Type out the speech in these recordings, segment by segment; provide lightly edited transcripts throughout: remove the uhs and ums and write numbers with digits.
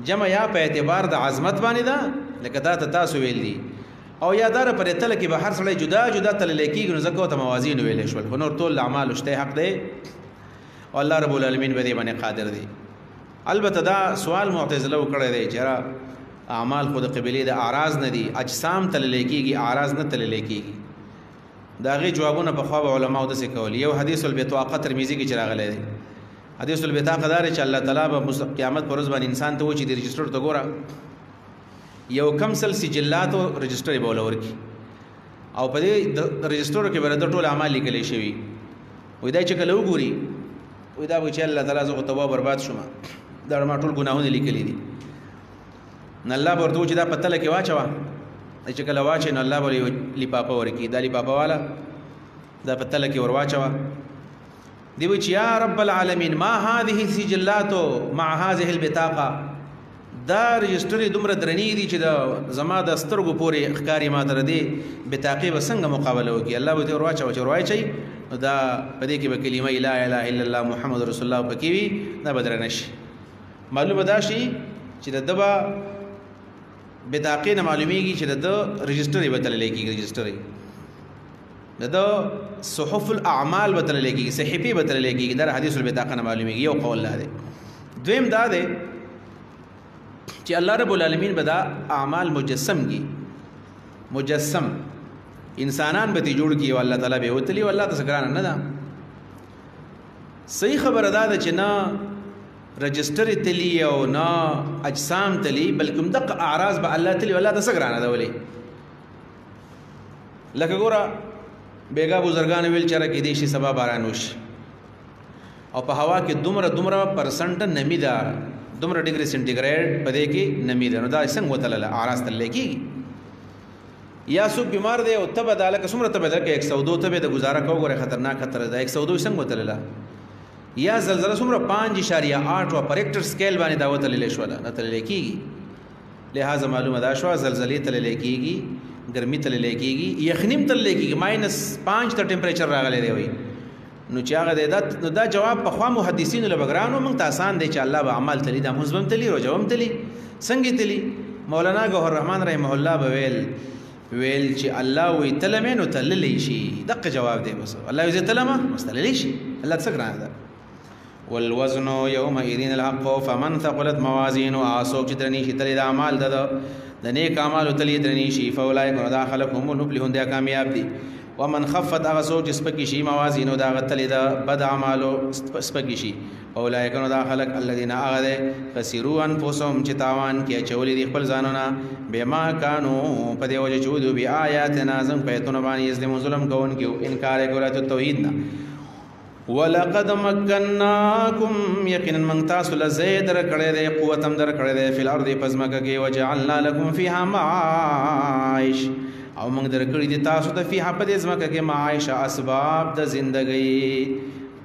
جمع یا په اعتبار د عظمت باندې ده لکه دا ته تاسو ویل دي او یا دار پر تل کې به هر سړی جدا جدا تل لیکيږي نو زکه ته موازین ویل شول خو نور ټول اعمال شته حق دی او الله رب العالمین به دې باندې قادر دی. البته دا سوال معتزله وکړی دی چې اعمال خود قبلي د اعراض نه دي اجسام تل لیکيږي اعراض نه تل لیکيږي. دا غي جوابونه په خوا علماء د څه کول. یو حدیث البطاقه ترمذی کې چراغلی دی. حدیث البطاقه دار چې الله تعالی به قیامت پر ورځ باندې انسان ته و چې د رجستر ته ګوره یو کم سل سجلات او رجستر به ولور کی او په دې رجستر کې به د ټول اعمال لیکل شوی وای دا چې کله وګوري وای دا چې الله تعالی زه توبه برباد شوم دا ما ټول ګناهونه لیکلي دي نو الله ورته چې دا پته لکه واچوا چې کله واچې نو الله به لپاپه ورکی دا لپاپه والا دا پته لکه ور واچوا دی وچ یا رب العالمین ما هذه السجلات مع هذه البطاقه دا رجستر دومره درنی دي چې دا زما د سترګو پورې ښکاری ما تر دې بطاقه وسنګ مقابله وکي الله به ور واچو چې ور واچي دا پدې کې به کلمه لا اله الا الله محمد رسول الله پکې وي دا بدر نشي. معلومه دا شي چې د دبا بطاقه نه معلومیږي چې د رجستر به تل لیکي رجستر د صحف الاعمال به تل لیکي صحیفه به تل لیکي دا حدیث البطاقه نه معلومیږي. یو قول لا دی. دویم دا دی چې الله رب العالمین به دا اعمال مجسم کی مجسم انسانان به تی جوړ کی او الله تعالی به وتلی او الله تسګران نه دا صحیح خبره ده چې نه رجستر تلی او نه اجسام تلی بلکې دغه اعراض به الله تلی او الله تسګران ده ولي لکه ګوره بیگا بزرگان ویل چر کې دیشي سبا باران وشي او په هوا کې دومره پرسنټ نمی ده دومره ډیګري سنټیګریډ پدې کې نمی ده نو دا څنګه وتلله اعراض تل کی یا سو بیمار دی او تبه داله کومره تبه ده کې 102 تبه د گزاره کو غره خطرناک خطر ده 102 څنګه وتلله یا زلزلہ څومره 5.8 او پر ریکټر سکیل باندې دا وتللی شو نه تل کېږي. لہذا معلومه دا شو زلزلې تل کېږي ګرمي تل کېږي یخنیم تل کېږي -5 ته ټمپریچر راغلی دی وي نو چې هغه دا جواب په خوا محدثینو له بګرانو موږ ته آسان دی چې الله به عمل تلی دا مزبم تلی او جواب تلی څنګه تلی. مولانا گوهر رحمان رحمه الله به ویل چې الله وی تلمه نو تللی شي دغه جواب دی بس الله یې تلمه مستللی شي الله څنګه ده. والوزن يومئذ الحق فمن ثقلت موازينه اسوک چې درنی شي تل د اعمال د نیک اعمال تل درنی شي فاولئک داخلهم المفلحون دا کامیاب دي. ومن خفت اسوک چې سپکی شي موازینو دا غتل د بد اعمالو سپکی شي اولئک داخلك الذين اغذ خسروا انفسهم چې تاوان کې چولې دي خپل ځانونه بما كانوا په دې وجه چودو بیا آیاتنا زم پیتون باندې ظلم ظلم کوون کې انکار کوي توحید نه. ولقد مكنناكم يقينا من تاسو لزيد در کړه دې قوتم در کړه دې فل ارض پزمکه کې وجعلنا لكم فيها معايش او موږ در کړی دي تاسو ته فيها په دې ځمکه کې معايش اسباب د زندګۍ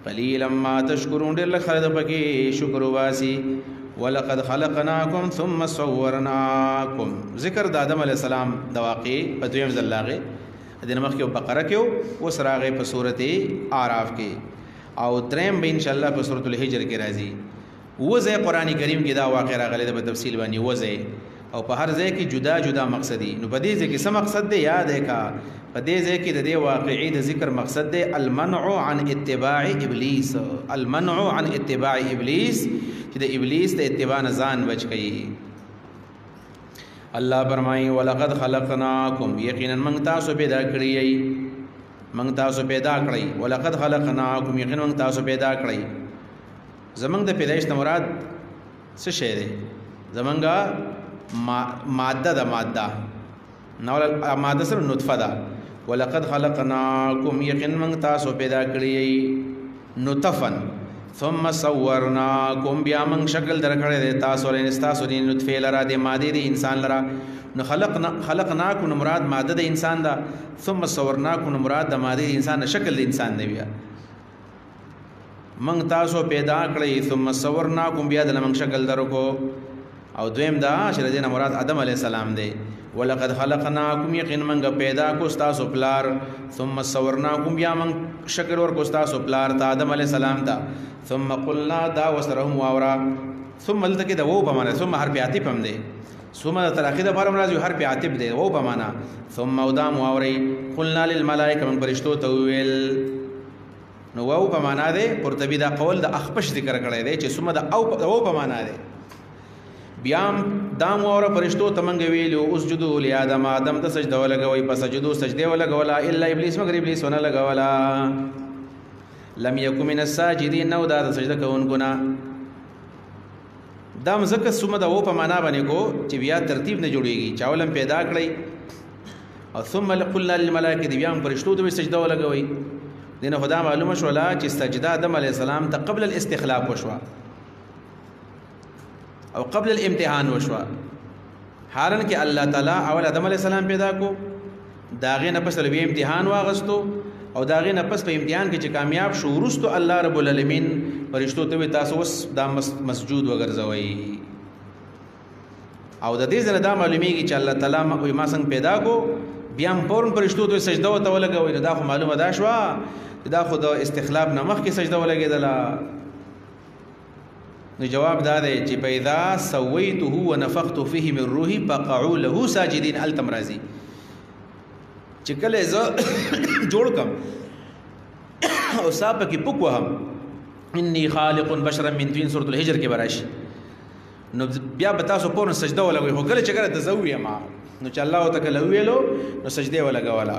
قليلا ما تشکرون ډېر لخر د پکې شکر واسي. ولقد خلقناكم ثم صورناكم ذکر د آدم علی السلام د واقع په دویم ځلاغه د نمخ کې بقره کې او سراغه په سورته اعراف کې او دریم به ان شاء الله په سورۃ الحجر کې راځي. وځه قرآنی کریم کې دا واقع راغلی د تفصیل باندې وځه او په هر ځای کې جدا جدا مقصدی نو په دې ځای کې څه مقصد دی یاد کا په دې ځای کې د دې واقعي د ذکر مقصد دی المنع عن اتباع ابلیس المنع عن اتباع ابلیس چې د ابلیس د اتباع نه ځان بچ کړي. الله فرمایي ولقد خلقناکم یقینا من تاسو پیدا کړی من تاسو پیدا کړی ولقد خلقناکم یقینا من تاسو پیدا کړی. زمنګ د پیدایش مراد څه شی دی زمنګا ماده د ماده نو ماده سره نطفه ده. ولقد خلقناکم یقینا من تاسو پیدا کړی نطفن ثم صورناکم بیا من شکل درکړی تاسو لري تاسو د نطفه لرا د ماده د انسان لرا نو خلقناکم مراد ماده د انسان دا ثم صورناکم مراد د ماده د انسان شکل د انسان دی بیا من تاسو پیدا کړی ثم صورناکم بیا د من شکل درکو او دویم دا چې دینه مراد آدم علی السلام دی. ولقد خلقناکم یقینا من پیدا کو تاسو پلار ثم صورناکم بیا من شکل ور کو تاسو پلار ته آدم علی السلام ته ثم قلنا دا وسرهم واورا ثم دلته کې د وو په معنا ثم حرف عاطف هم دی ثم د تراخی د فارم راځي حرف عاطف دی وو په معنا ثم ودام واوري قلنا للملائکه من فرشتو ته ویل نو وو په معنا دی قرطبي دا قول د اخپش ذکر کړی دی چې ثم د او په معنا دی بیا دام واور فرشتو ته منګ ویلو اسجدوا لآدم آدم ته سجده ولګوي پس سجدو سجده ولګولا الا ابلیس مگر ابلیس ونه لګولا لم يكن من الساجدين نو دا سجده کوونکو نه دا مزکه ثم د وو په معنا باندې کو چې بیا ترتیب نه جوړیږي چاولم پیدا کړی او ثم قلنا للملائکه دی بیا فرشتو ته سجده ولګوي دینه خدا معلومه شولا چې سجده آدم علی السلام ته قبل الاستخلاف وشوا او قبل الامتحان وشوا حالن کې الله تعالی اول آدم علی السلام پیدا کو داغه نه پس لوی امتحان واغستو او داغه نه پس په امتحان کې چې کامیاب شو ورستو الله رب العالمین فرشتو ته تاسو وس دا مسجود وګرځوي او د دې ځنه دا معلومیږي چې الله تعالی ما څنګه پیدا کو بیا هم فورن فرشتو ته سجده وته ولګوي دا خو معلومه ده شو دا خو د استخلاف نه مخکې سجده ولګیدله نو جواب دا دی چې پیدا سویته ونفخت فيه من روحي فقعوا له ساجدين التم راضي چې کله ز جوړ کم او صاحب کې پوک وهم اني خالق بشرا من طين سوره الحجر کې براشي نو بیا بتا سو پورن سجده ولګوي هو کله چې کړه تزوی ما نو چې الله تعالی ویلو نو سجده ولګولا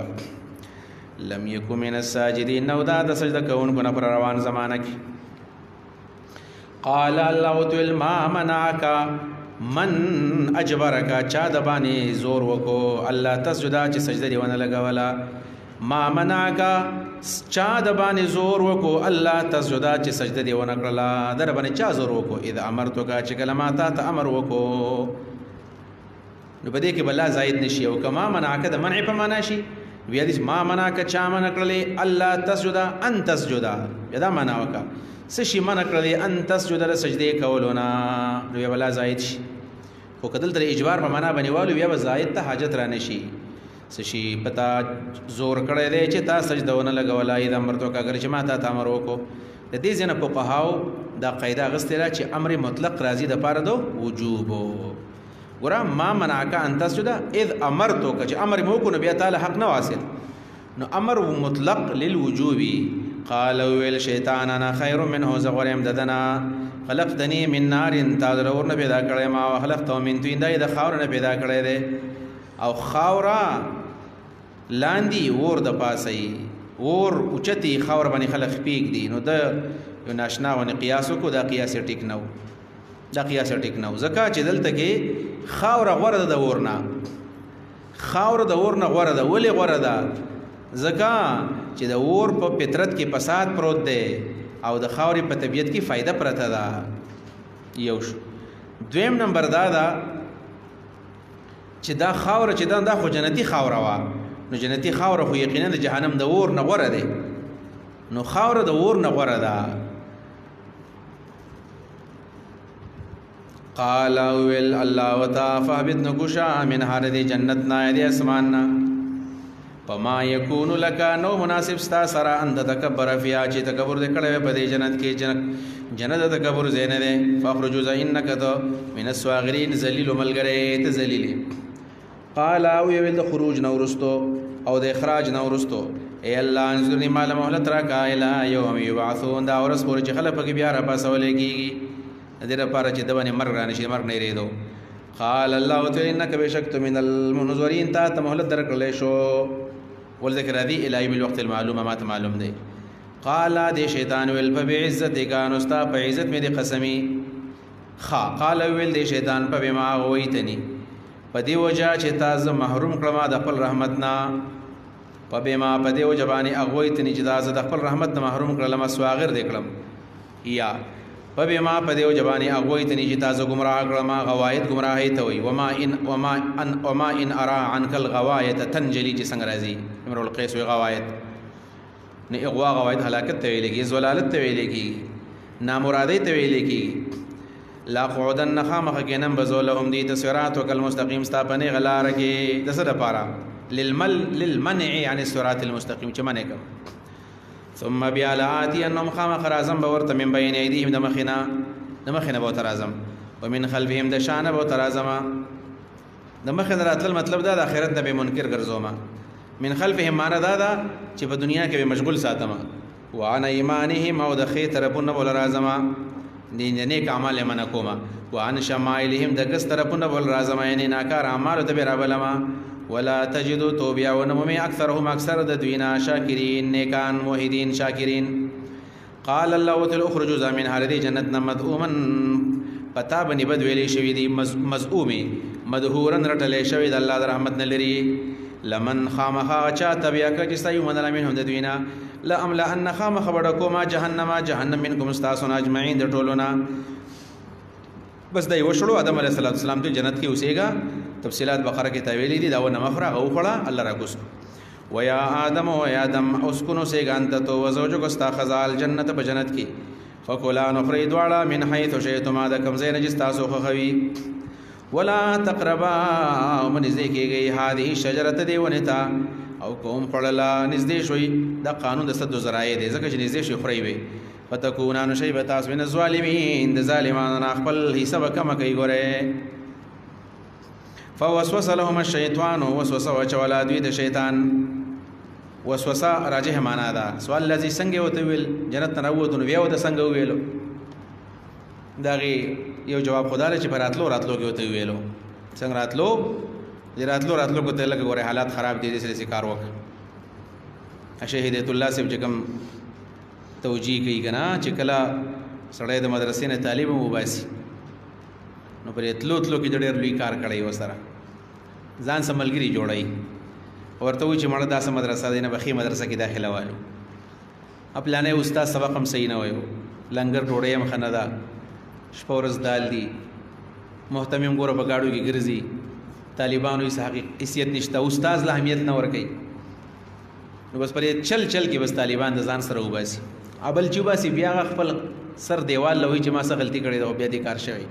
لم يكن من الساجدين نو دا د سجده کوونکو نه پر روان زمانہ کې قال الله تعالی ما منعك من اجبرك چا د باندې زور وکو الله تسجدا چې سجده دی ونه لګولا ما منعك چا د باندې زور وکو الله تسجدا چې سجده دی ونه کړلا در باندې چا زور وکو اذا امرتك چې کلمات ته امر وکو نو بده کې بلا زائد نشي او کما منعك د منع په معنا شي بیا دې ما منعك چا من کړلې الله تسجدا ان تسجدا دا معنا وکا سشي من کړلې ان تسجدا سجده کولونه نو بلا زائد شي خو کدل تر اجبار په معنا باندې والو بیا زائد ته حاجت را نشي سشي پتا زور کړی دی چې تا سجدونه لګولا اذا امرتو کا اگر چې ما ته امر وکړو د دې ځنه په قهاو دا قاعده غستره چې امر مطلق راضي د پاره دو وجوب ګور ما منعک ان تسجد اذ امرتو که چې امر مو کو نو بیا تعالی حق نه واصل نو امر مطلق للوجوب قال ويل شیطان انا خير منه زغرم ددنا خلقتني من نار تادر ورنه پیدا کړی ما خلقته من طين د خاور نه پیدا کړی دی او خاورا لاندی ور د پاسي ور اوچتي خاور باندې خلق پیګ دي نو د یو ناشنا ونی قیاس کو دا قیاس ټیک نو دا قیاس ټیک نو زکه چې دلته کې خاور غوړه د ورنا خاور د ورنا غوړه د ولې غوړه ده زکه چې د ور په فطرت کې فساد پروت دی او د خاورې په طبیعت کې فائدہ پرته ده یو دویم نمبر دا چې دا خاور چې دا خو جنتی خاور وا نو جنتی خاور خو یقینا د جهنم د ور نه غوړه ده نو خاور د ور نه غوړه ده قال ويل الله وتا فهبت نقشا من هذه جنت نا دي اسماننا فما يكون لك نو مناسب ستا سرا اند تکبر فيها چې تکبر دې کړه په دې جنت کې جنت تکبر زین ده فخرج انك من الصاغرين ذلیل ملګری ته ذلیل قال او ويل د خروج نورستو او د اخراج نورستو اے الله انظرني مال مهلت را کا الى يوم يبعثون دا ورس پور چې خلک کې بیا را پاسولې کیږي دې لپاره چې دونه مرګ را نشي مرګ نه ریدو قال الله تعالی انك بشكت من المنذرين تا مهلت درکړلې شو والذکر هذه الى بالوقت المعلوم ما معلوم دی قال دې شیطان ویل په عزت ګان استا په عزت مې دې قسمی قال ویل دې شیطان په بما ویتنی په دې وجه چې تاسو محروم کړم د خپل رحمت نه په بما په دې وجه باندې اغویتنی چې تاسو د خپل رحمت نه محروم کړم سواغر دې کړم یا په بما په دې وجه باندې اغویتنی چې تاسو گمراه کړم غواید گمراهی ته وي وما ان ارى عنك الغوايه تنجلي چې څنګه راځي امر القيس وی غواید نه اغوا غواید هلاکت ته ویل کی زلالت ته ویل کی نامرادی ته ویل کی لا قعدن خامخ کینم بزولهم دی تسرات وکل مستقیم استاپنه غلار کی دسه پارا للمنع عن الصراط المستقيم چې منه کوم ثم بیا لآتی انهم خامخ رازم بورت من بین ایدیهم دمخنا بوت رازم ومن خلفهم د شانه به ترازما د مخه دراتل مطلب دا د آخرت نه به منکر ګرځوما من خلفهم معنا دا دا چې په دنیا کې به مشغول ساتما وعن ایمانهم او د خې طرفونه بول رازما نیک اعمال منه کوما وعن شمائلهم د ګس طرفونه بول رازما یعنی ناکار اعمال ته به رابلما ولا تجدوا توبیا ونمومی اکثرهم اکثر د دوینا شاکرین نیکان موحدین شاکرین قال الله تعالی اخرجوا من هذه جنتنا مذءوما پتا بنی بد ویلی شوی دی مذءومی مدحورن رټلې شوی د الله د رحمت نه لري لمن خامخا چا تبیا ک چې سایو منل منهم د دوینا لا املا ان خام خبر کوما جهنم منکم استاسون اجمعین د ټولونا بس دای وشړو آدم علیه السلام ته جنت کې اوسېګا تفصيلات بقره کې تویلې دي دا ونه مخرا او خړه الله را کوس ويا آدم اسكنوا سيګا انت تو وزوجك استا خزال جنت په جنت کې فکلا نخری دواړه من حيث شئتما د کمزې نجس تاسو خووي ولا تقربا ومن ذکیږي هذه شجره دی ونتا او کوم خړلا نږدې شوي د قانون د صد زرای دی ځکه چې نږدې شي خوري وي فتكونا نشيبه من الظالمين د ظالمانو خپل حساب کم کوي ګوره فوسوس لهم الشيطان وسوسه وچولا دوی د شیطان وسوسه راجه معنا ده سوال الذي څنګه وته ویل جنت نه وته نو بیا وته څنګه ویلو داغي یو جواب خدای چې راتلو کې وته ویلو څنګه راتلو کو ته لګ غره حالات خراب دي دې سره کار وک شهیدت الله سب جکم توجیه کوي کنا چې کلا سړی د مدرسې نه طالب مباسي نو پر اتلو کې ډېر لوی کار کړی وسره ځان سملګری جوړای ورته و چې مړه داسه مدرسه دینه بخي مدرسه کې داخله والو خپلانه استاد سبق هم صحیح نه وایو لنګر ډوړې هم خنه ده شپورز دال دي محتمم ګوره په گاډو کې ګرځي طالبانو یې حیثیت نشته استاد له اهمیت نه ور کوي نو بس پر چل کې بس طالبان د ځان سره وباسي ابل چې وباسي بیا خپل سر دیوال لوي چې ما څه غلطي کړې ده بیا دې کار شوی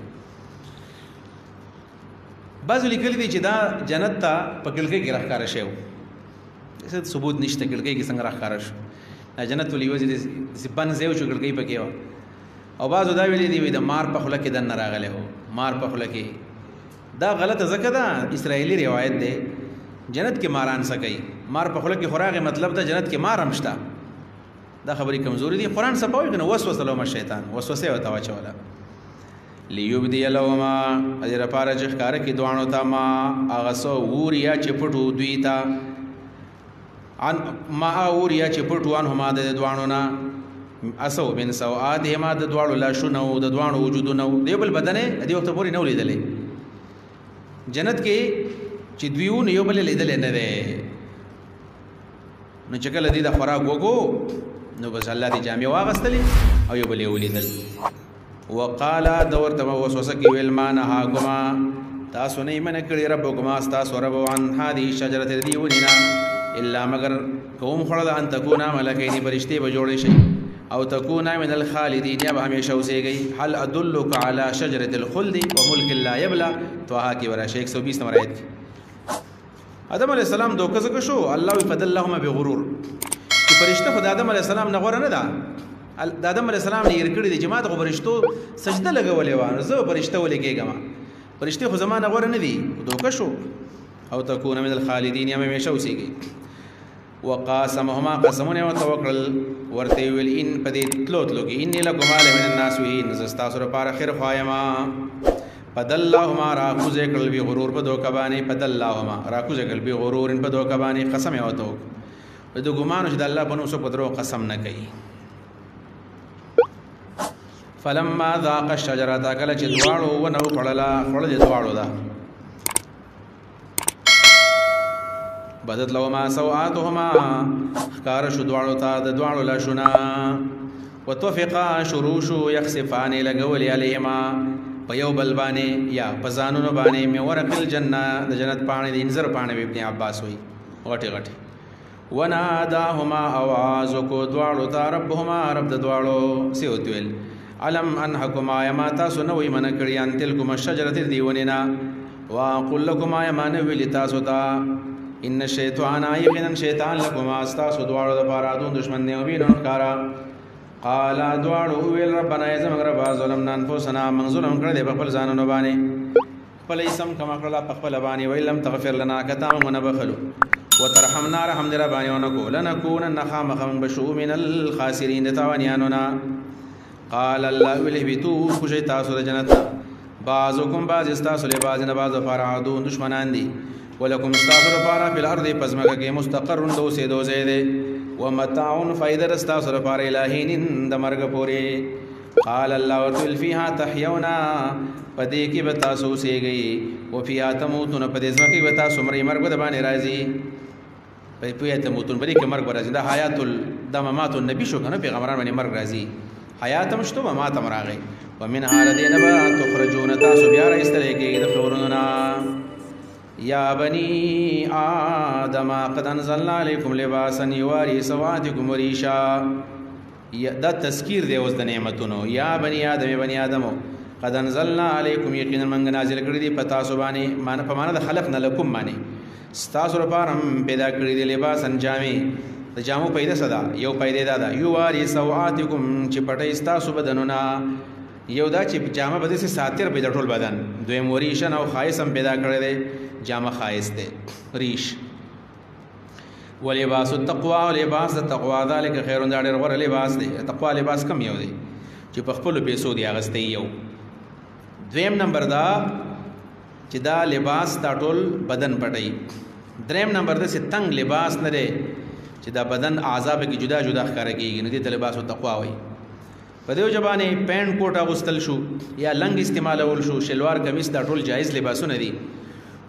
بعضو لیکلی دی چې دا جنت ته په کړکۍ کې راښکاره شوی څه ثبوت نشته کړکۍ کې څنګه راښکاره شو دا جنت ولې یوازې داسې بند ځای و چې کړکۍ پکې وه او بعضو دا ویلي دي د مار په خوله کې دننه راغلی و مار په خوله کې دا غلطه ځکه ده اسرائیلي روایت دی جنت کې ماران څه کوي مار په خوله کې خو راغی مطلب ده جنت کې مار هم شته دا خبرې کمزوري دي قرآن څه پوهېږي نو وسوسه لهما الشیطان وسوسه یې ورته واچوله لیوبدی لهما اجر پاره چې ښکاره کړي دواړو ته ما هغه څه ووریا چې پټو دوی ته ما ووریا چې پټو عنهما د دواړو نه اسو من سوآتهما د دواړو لاشونه او د دواړو وجودونه د یو بل بدن یې دې وخت پورې نه ولیدلې جنت کې چې دویونه یو بل لیدلې نه ده نو چې کله دې د خوراک وکړو نو بس الله دې جامې واغستلې او یو بل یې ولیدل وقال دورت وسوسه کی ویل ما نهاکما تاسو نه من کړي ربکما تاسو رب عن هذه الشجره دی ونینا الا مگر قوم خړل ان تکونا ملکین فرشتي به جوړ شي او تکونا من الخالدین یا همیشه اوسېږي هل ادلک علی شجره الخلد وملك لا يبلى توها کی ورشه 120 نمبر آیت آدم علیہ السلام دوکه زکه شو الله فضلهم بغرور چې فرشته خدای آدم علیہ السلام نه غوړه نه ده د آدم علیہ السلام نه ير کړی دي جماعت غو فرشتو سجده لګولې و زه فرشته ولګېګم فرشته خو زمانه غوړه نه دي دوکه شو او تكون من الخالدين یا همیشه اوسېږي وقاسمهما قسمونه وتوکل ورته ویل ان پدې تلو کې ان لکم علی من الناس وین زستا سره پار اخر خایما فدلهما راکوز قلبی غرور په دوکه باندې فدلهما راکوز قلبی غرور په دوکه باندې قسم یې وته د ګمانو چې د الله بنو سو پدرو قسم نه کوي فلما ذاق الشجره کله چې دواړو ونو خړلا خړل دواړو دا بدت لهما سوآتهما خکار شو دواړو ته د دواړو لاشونه وتوفقا شروش يخسفان لګول عليهما په یو بل باندې یا په ځانونو باندې مې ورق الجنه د جنت پانی د انذر پانی ابن عباس وی غټي غټي وناداهما आवाज کو دواړو ته ربهما رب د دواړو سیوتل علم انحکما یما تاسو نو وی من کړی ان تلکم الشجره دیوننا واقول لكما یما نو وی تاسو ته ان الشیطان یقینا شیطان لكما استاسو دواړو د پاره دون دشمن نه وینو کارا قال دواړو ویل ربنا زموږ ربا ظلمنا انفسنا من ظلم کړی دی په خپل ځانونو باندې خپل اسم کما کړل په خپل باندې ویلم تغفر لنا کتا موږ بخلو وترحمنا رحم در باندې ونکو لنكونن خامخم بشو من الخاسرین تاوانیاننا قال الله ولهبتو خوشی تاسو د جنت بعضکم بعض استاسو له بعض نه بعض فرعدون دشمنان دي ولکم استاسو لپاره په الارض پزماکه کې مستقر دو سه دو زیده ومتاع فائدہ استاسو لپاره الہین د مرګ پورې قال الله ورتل فيها تحيونا پدې کې بتاسو سي گئی او فيها تموتون پدې ځکه بتاسو مري مرګ د باندې راځي په پوهه تموتون پدې کې مرګ راځي دا حیات الدمامات النبي شو کنه پیغمبران باندې مرګ راځي حیات مشتو ما تمراغي ومن هذه نبا تخرجون تاسو بیا راستل کې د خورنا یا بني آدم قد انزلنا عليكم لباسا يواري سواتكم وريشا دا تذکیر دی اوس د نعمتونو یا بني آدم قد انزلنا عليكم یقینا من نازل کړی دی پتا سو باندې مان په معنا د خلقنا لكم باندې ستاسو لپاره پیدا کړی دی لباس انجامي د جامو پیدا صدا یو پیدا دا یواري سواتکم چې پټي ستاسو بدنونه یو دا چې جامه بده سي ساتر پیدا ټول بدن دویم وریشن او خایسم پیدا کړی دی جامه خایس دی ریش ولباس التقوى ولباس التقوى ذلك خير دا ډېر غوره لباس دی تقوا لباس کم یو دی چې په خپل پیسو دی اغستې یو دویم نمبر دا چې دا لباس دا ټول بدن پټي دریم نمبر دا چې تنگ لباس نه دی چې دا بدن اعضاء کې جدا جدا ښکار کیږي نو دې ته لباس التقوى وایي په دې ځبانه پینټ کوټ اغوستل شو یا لنګ استعمالول شو شلوار کمیس دا ټول جایز لباسونه دي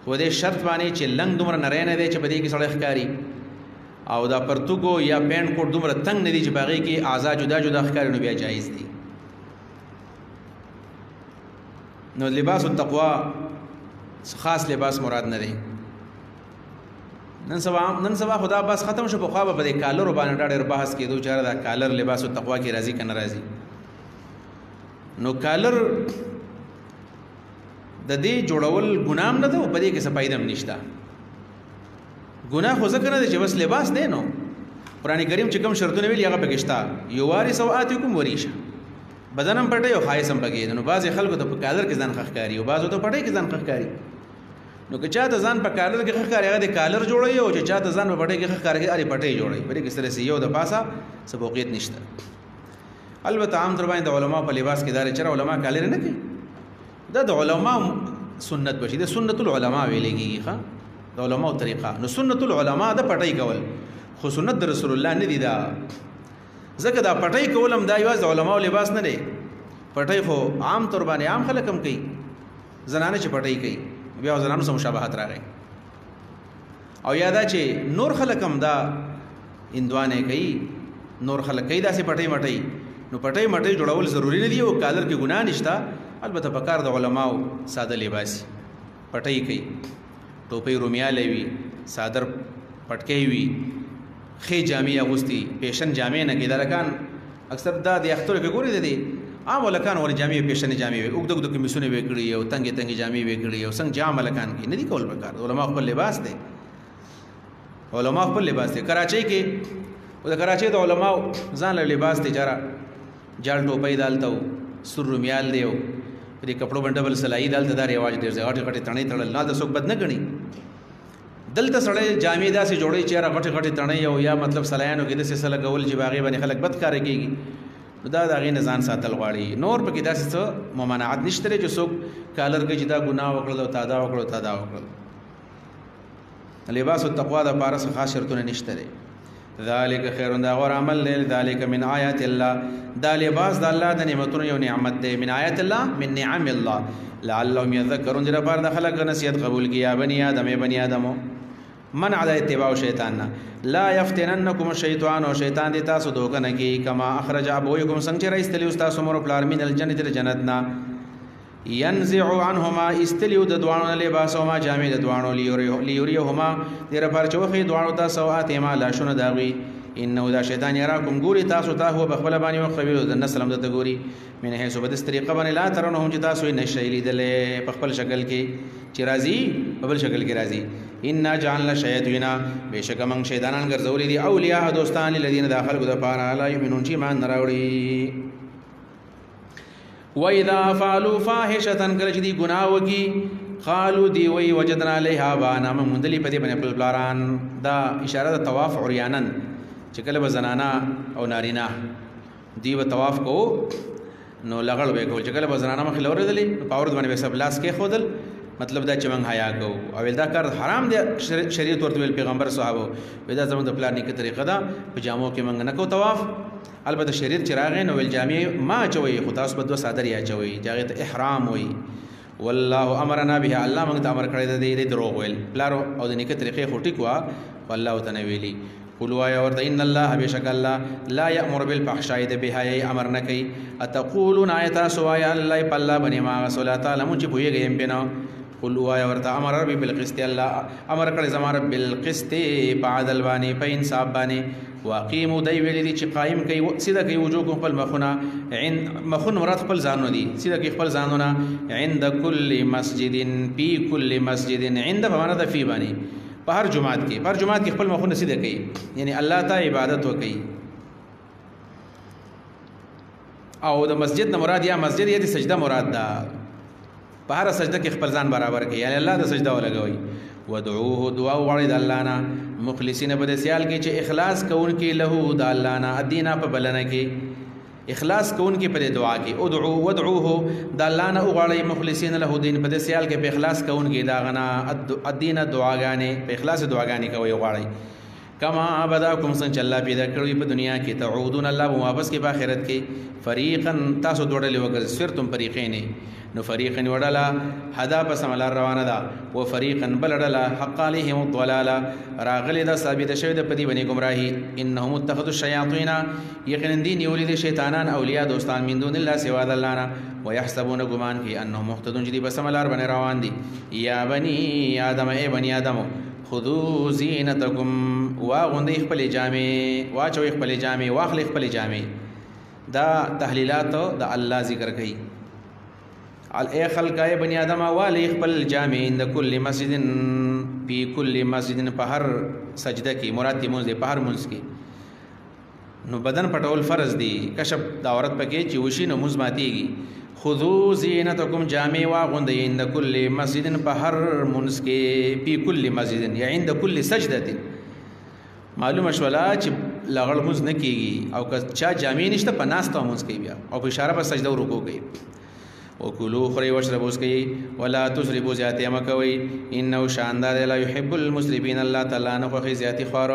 خو دې شرط باندې چې لنګ دومره نری نه دی چې په دې کې سړی ښکاری او دا پرتګو یا پینټ کوټ دومره تنگ نه دي چې باغې کې اعضاء جدا جدا ښکاری نو بیا جایز دي نو لباس التقوى خاص لباس مراد نه دی نن سبا خدا بس ختم شو په خوا په دې کالر باندې ډېر بحث کېدو چې دا کالر لباس التقوى کې راضي کنه راضي نو کالر د دې جوړول ګنام نه ده په دې کې څه فائدہ نشته ګناه خو ځکه نه دی چې بس لباس دی نو قران کریم چې کوم شرطونه ویلي هغه پکې شته یواري سواتکم وریشا بدنم پټي او خایسم پکې نو بعض خلکو ته په کالر کې ځان خخکاری او بعضو ته پټي کې ځان خخکاری نو که چاته ځان په کالر کې خخکاری هغه د کالر جوړي او چې چاته ځان په پټي کې خخکاری هغه پټي جوړي په دې کې سره یو د پاسا سبوقیت نشته البته عام تر باندې علماء په لباس کې دار چې علماء کالر نه کوي دا د علماء سنت بشي د سنت العلماء ویلېږي ښا د علماء طریقه نو سنت العلماء د پټي کول خو سنت د رسول الله نه دي دا ځکه دا پټي کولم دا یوازې علماء لباس نه دی پټي خو عام تر باندې عام خلک هم کوي زنانه چې پټي کوي بیا زنانو سره مشابهت راغی او یادا چې نور خلک هم دا اندوانه کوي نور خلک کوي دا سي پټي مټي نو پټي مټي جوړول ضروری نه دی او کالر کې ګناه نشته البته پکار د علماو ساده لباس پټي کوي ټوپۍ رومیاله وي صادر پټکې وي خې جامې اغوستي پیشن جامې نه کېدل کان اکثر دا د اختر کې ګوري دي عام ولکان ور جامې پیشن جامې وي وګدګ د کمیسونه وکړي او تنګي جامې وکړي او څنګه جام ولکان کې نه دي کول پکار علماء خپل لباس دي علماء خپل لباس دي کراچۍ کې او د کراچۍ د علماء ځان له لباس دي جاره جال ټوپۍ دالته سر رومیال دیو دې کپړو باندې ډبل سلای دالته دا ریواج ډیر ځای غټي تڼۍ تړل نه د څوک بد نه غني دلته سړی جامې داسې جوړي چې را غټي تڼۍ او یا مطلب سلایانو کې د سلسله غول چې باغې باندې خلک بد کار کوي دا غي نه ځان ساتل غواړي نور په کې داسې څه ممانعت نشته چې څوک کالر کې چې دا ګناه وکړل او تادا وکړل لباس التقوا د پارس خاص شرطونه نشته ذالک خیر دا غور عمل له ذالک من آیات الله دا لباس د الله د نعمتونو یو نعمت دی من آیات الله من نعم الله لعلهم يذكرون در پر د خلق نصیحت قبول کیا بنی آدمو من علی اتباع شیطان لا یفتننکم الشیطان او شیطان دی تاسو دوکنه کی کما اخرج ابویکم څنګه چې راستلی تاسو مور پلار من الجنه د جنتنا ينزع عنهما استلیو د دوانو لباس او ما جامې د دوانو لیوریهما در پر چوخي دوانو تاسو اتما لا شنو داوی انه دا شیطان یراکم ګوري تاسو ته هو بخبل باندې او قبیل د نسلم د ګوري من هي سو بدس طریقه باندې لا ترونه چې تاسو نه شي لیدلې په خپل شکل کې چې راځي په بل شکل کې راځي ان جعلنا الشیاطین بشک من شیطانان ګرځولې دي اولیاء دوستان الذين داخل د پاره لا یمنون چې مان نراوړي واذا فعلوا فاحشه کله چې دي ګناه وکي قالوا دی وی وجدنا علیها بانا مندلی پدی بن خپل بلاران دا اشاره د طواف عریانن چې کله به زنانا او نارینا دی و طواف کو نو لغړ به کول چې کله به زنانا مخ لور دلی پاور باندې سب لاس کې خودل مطلب دا چې من حیا کو او دا کار حرام دی شریعت ورته ویل پیغمبر صحابه ودا زموږ د پلان کې طریقه دا په جامو کې منګ نه کو طواف البته شریعت چراغ نو ول جامع ما چوي خو تاسو په دوه صادر یا چوي جاغه ته احرام وي والله امرنا بها الله موږ ته امر کړی دی د دروغ ویل پلارو او د نیکه طریقې خو ټیک وا والله تعالی ویلی قولوا یا ورته ان الله بشک الله لا یامر بالفحشاء د بهای امر نه کوي اتقولون ایت سوایا الله بالله بنی ما رسول تعالی مونږ پویږم بنا قولوا یا ورته امر ربی بالقسط الله امر کړی زما رب بالقسط بعد البانی په انصاف باندې واقیموا دی ویل دي چې قائم کوي سیده کوي وجوهکم خپل مخونه عند مخون مراد خپل ځانونه دي سیده کوي خپل ځانونه عند كل مسجد فی كل مسجد عند بمانه د فی باندې په هر جمعات کې خپل مخونه سیده کوي یعنی الله تعالی عبادت وکي او د مسجد نه مراد یا مسجد یا د سجده مراد ده په هر سجده کې خپل ځان برابر کوي یعنی الله د سجده ولګوي ودعوه دعا وړي د الله نه مخلصین په سیال کې چې اخلاص کوونکې له د الله نه ادینا په بلنه کې اخلاص کوونکې په دعا کې ودعوه د الله نه وغواړي مخلصین له دین په سیال کې په اخلاص کوونکې دا غنا ادینا دعاګانې په اخلاص دعاګانې کوي وغواړي کما بداکم سن الله پیدا کړی په دنیا کې تعودون الله واپس کې په آخرت کې فریقا تاسو دوړلې وګر سرتم فریقین نو فریقا وډلا حدا په سملار روانه ده او فریقا بلډلا حق علیهم الضلاله راغلی دا ثابت شوی د پدی باندې گمراهی انهم اتخذوا الشیاطین یقینا دین یولید شیطانان اولیاء دوستان من دون الله سوا د الله نه ويحسبون غمان کی انهم مهتدون جدی په سملار باندې روان دي یا بنی آدم ای بنی آدم خذوا زینتکم واغوندی خپل جامې واچوي خپل جامې واخلي خپل جامې دا تحلیلات د الله ذکر کوي ال خلقای بنی آدم والی خپل جامع عند کل مسجد فی کل مسجد په هر سجده کې مراد دی مونږ په هر مونږ کې نو بدن پټول فرض دی کشف د عورت پکې چې وشي نو مونږ ماتيږي خذو زینتکم جامع واغوندئ عند کل مسجد په هر مونږ کې فی کل مسجد یا عند کل سجده معلومه شولا چې لغړ مونږ نه کیږي او که چا جامع نشته په ناس ته مونږ کوي بیا او په اشاره په سجده ورکو کوي وکلوا خری واشربوا اسکی ولا تسرفوا زیاتی مکوي انه شاندار لا يحب المسرفين الله تعالی نه خو زیاتی خور